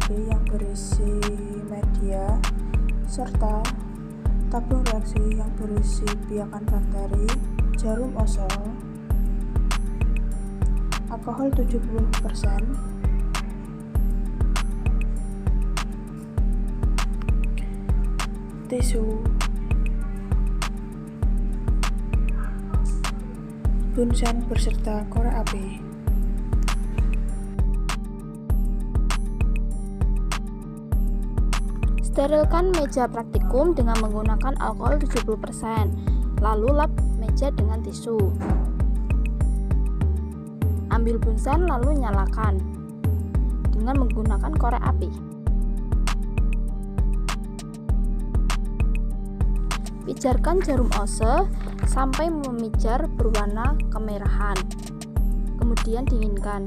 reaksi yang berisi media, serta tabung reaksi yang berisi piakan bakteri, jarum osel, alkohol 70%, tisu, bunsen beserta korek api. Sterilkan meja praktikum dengan menggunakan alkohol 70%, lalu lap meja dengan tisu. Ambil bunsen lalu nyalakan dengan menggunakan korek api. Pijarkan jarum ose sampai memijar berwarna kemerahan. Kemudian dinginkan.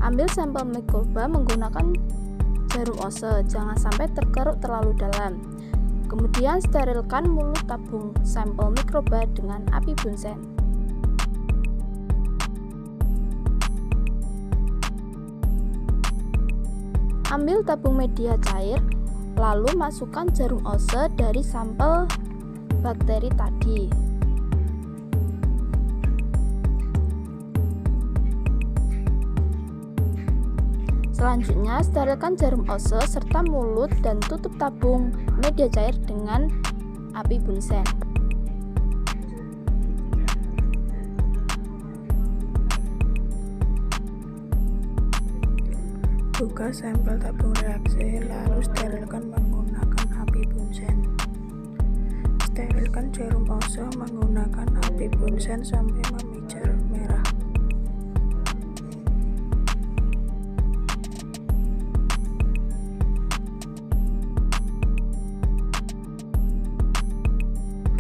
Ambil sampel mikroba menggunakan jarum ose, jangan sampai terkeruk terlalu dalam. Kemudian sterilkan mulut tabung sampel mikroba dengan api bunsen. Ambil tabung media cair, lalu masukkan jarum ose dari sampel bakteri tadi. Selanjutnya, sterilkan jarum ose serta mulut dan tutup tabung media cair dengan api bunsen. Buka sampel tabung reaksi, lalu sterilkan menggunakan api bunsen. Sterilkan jarum ose menggunakan api bunsen sampai memijar merah.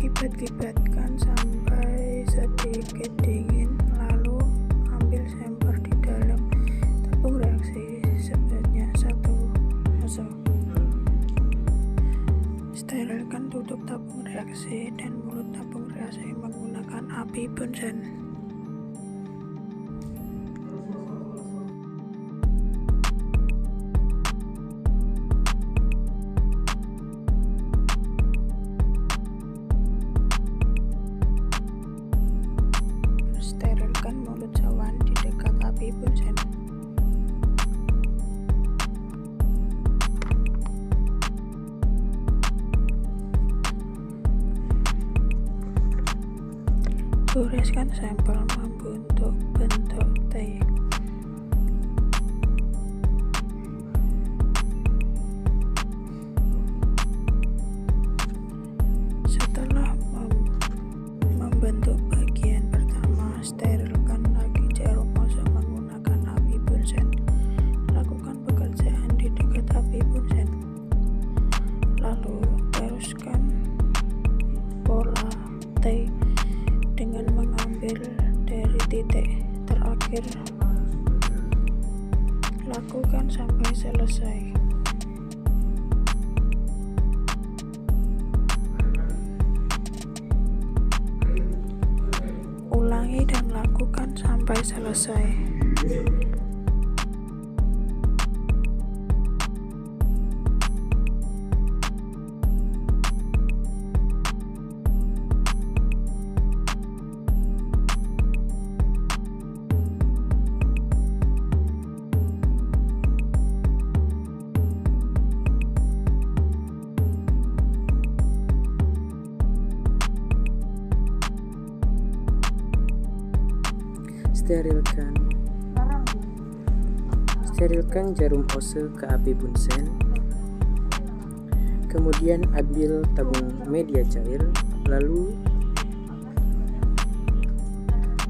Kibat-kibatkan sampai sedikit dingin, lalu ambil sampel di dalam tabung reaksi sebanyak 1 ose. Sterilkan tutup tabung reaksi dan mulut tabung reaksi menggunakan api bunsen. Sterilkan mulut cawan di dekat api bunsen. Goreskan sampel membentuk bentuk T. Setelah membentuk bagian pertama, sterilkan lagi jarum ose menggunakan api bunsen. Lakukan pekerjaan di dekat api bunsen. Lalu teruskan pola T dengan mengambil dari titik terakhir. Lakukan sampai selesai. Ulangi dan lakukan sampai selesai. Sterilkan jarum ose ke api bunsen. Kemudian ambil tabung media cair, lalu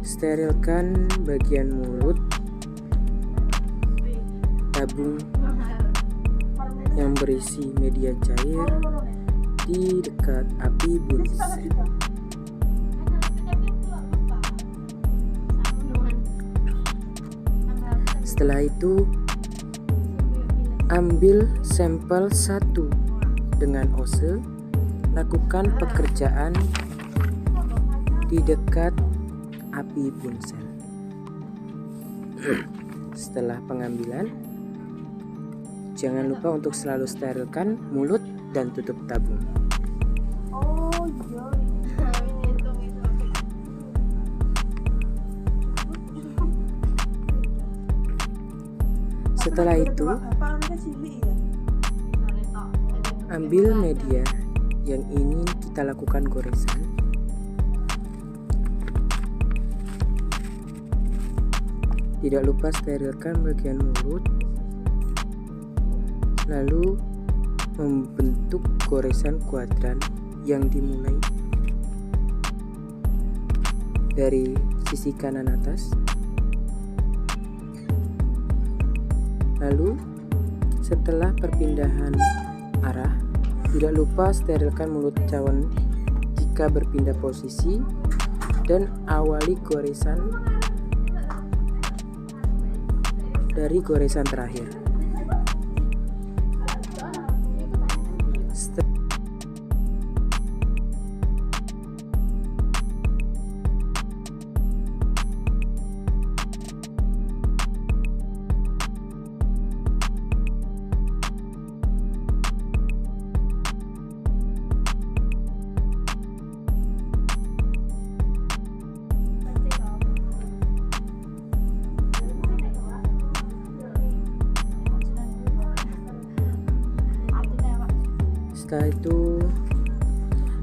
sterilkan bagian mulut tabung yang berisi media cair di dekat api bunsen. Setelah itu, ambil sampel 1 dengan ose, lakukan pekerjaan di dekat api bunsen. Setelah pengambilan, jangan lupa untuk selalu sterilkan mulut dan tutup tabung. Oh iya. Setelah itu, ambil media yang ingin kita lakukan goresan. Tidak lupa sterilkan bagian mulut, lalu membentuk goresan kuadran yang dimulai dari sisi kanan atas. Lalu setelah perpindahan arah, tidak lupa sterilkan mulut cawan jika berpindah posisi dan awali goresan dari goresan terakhir. Setelah itu,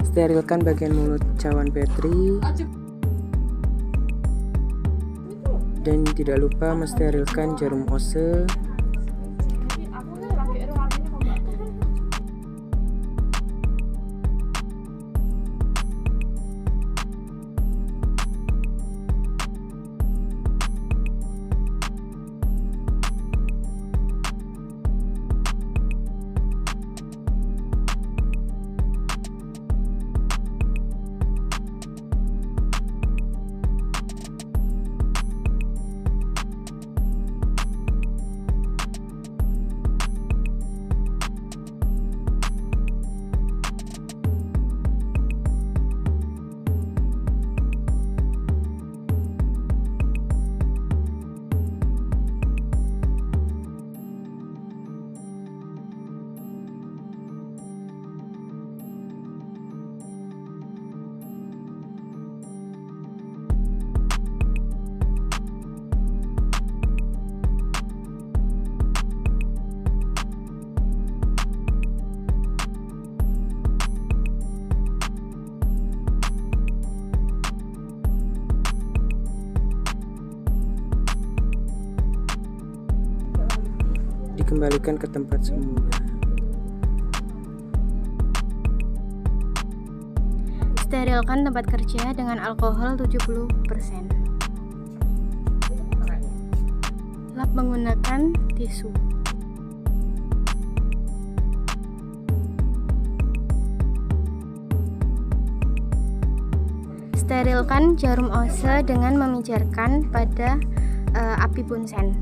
sterilkan bagian mulut cawan Petri dan tidak lupa mensterilkan jarum ose. Dikembalikan ke tempat semula. Sterilkan tempat kerja dengan alkohol 70%. Lap menggunakan tisu. Sterilkan jarum ose dengan memijarkan pada api bunsen.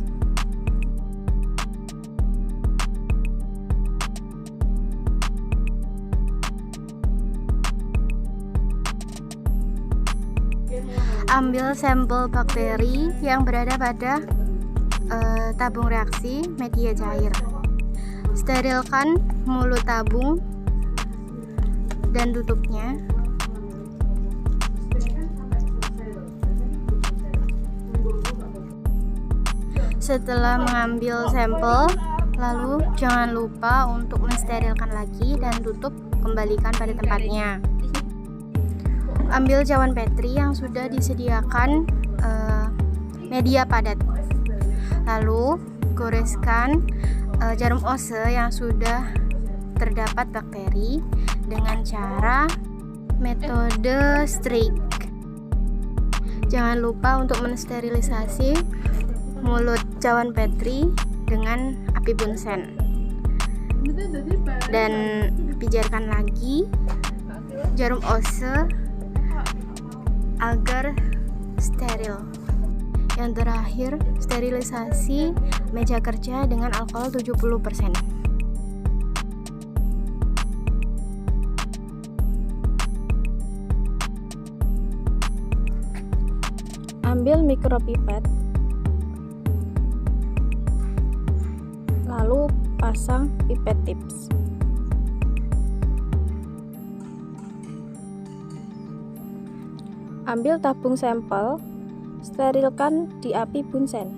Ambil sampel bakteri yang berada pada tabung reaksi media cair. Sterilkan mulut tabung dan tutupnya. Setelah mengambil sampel, lalu jangan lupa untuk mensterilkan lagi dan tutup, kembalikan pada tempatnya. Ambil cawan Petri yang sudah disediakan media padat, lalu goreskan jarum ose yang sudah terdapat bakteri dengan cara metode strike. Jangan lupa untuk mensterilisasi mulut cawan Petri dengan api bunsen dan pijarkan lagi jarum ose agar steril. Yang terakhir, sterilisasi meja kerja dengan alkohol 70%. Ambil mikropipet memasang pipet tips. Ambil tabung sampel, sterilkan di api bunsen.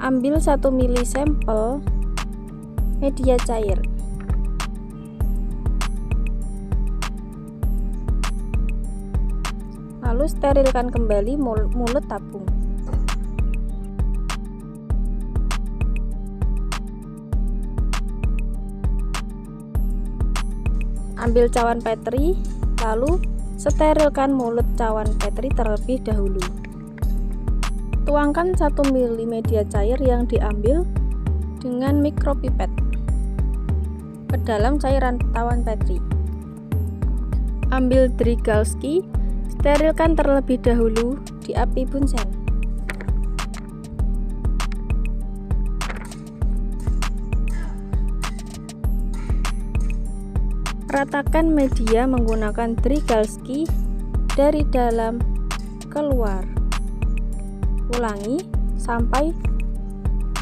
Ambil 1 ml sampel media cair. Lalu sterilkan kembali mulut tabung. Ambil cawan Petri, lalu sterilkan mulut cawan Petri terlebih dahulu. Tuangkan 1 ml media cair yang diambil dengan mikropipet ke dalam cairan cawan Petri. Ambil Drygalski, sterilkan terlebih dahulu di api bunsen. Ratakan media menggunakan Drygalski dari dalam keluar. Ulangi sampai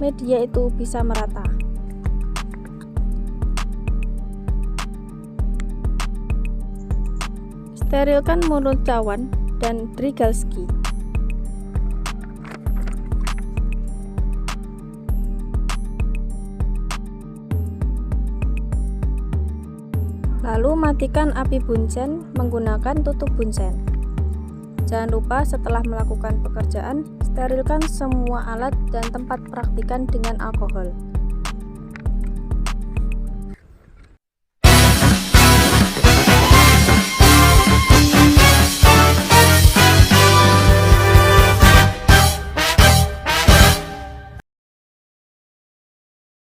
media itu bisa merata. Sterilkan mulut cawan dan Drygalski. Lalu matikan api bunsen menggunakan tutup bunsen. Jangan lupa setelah melakukan pekerjaan, sterilkan semua alat dan tempat praktikan dengan alkohol.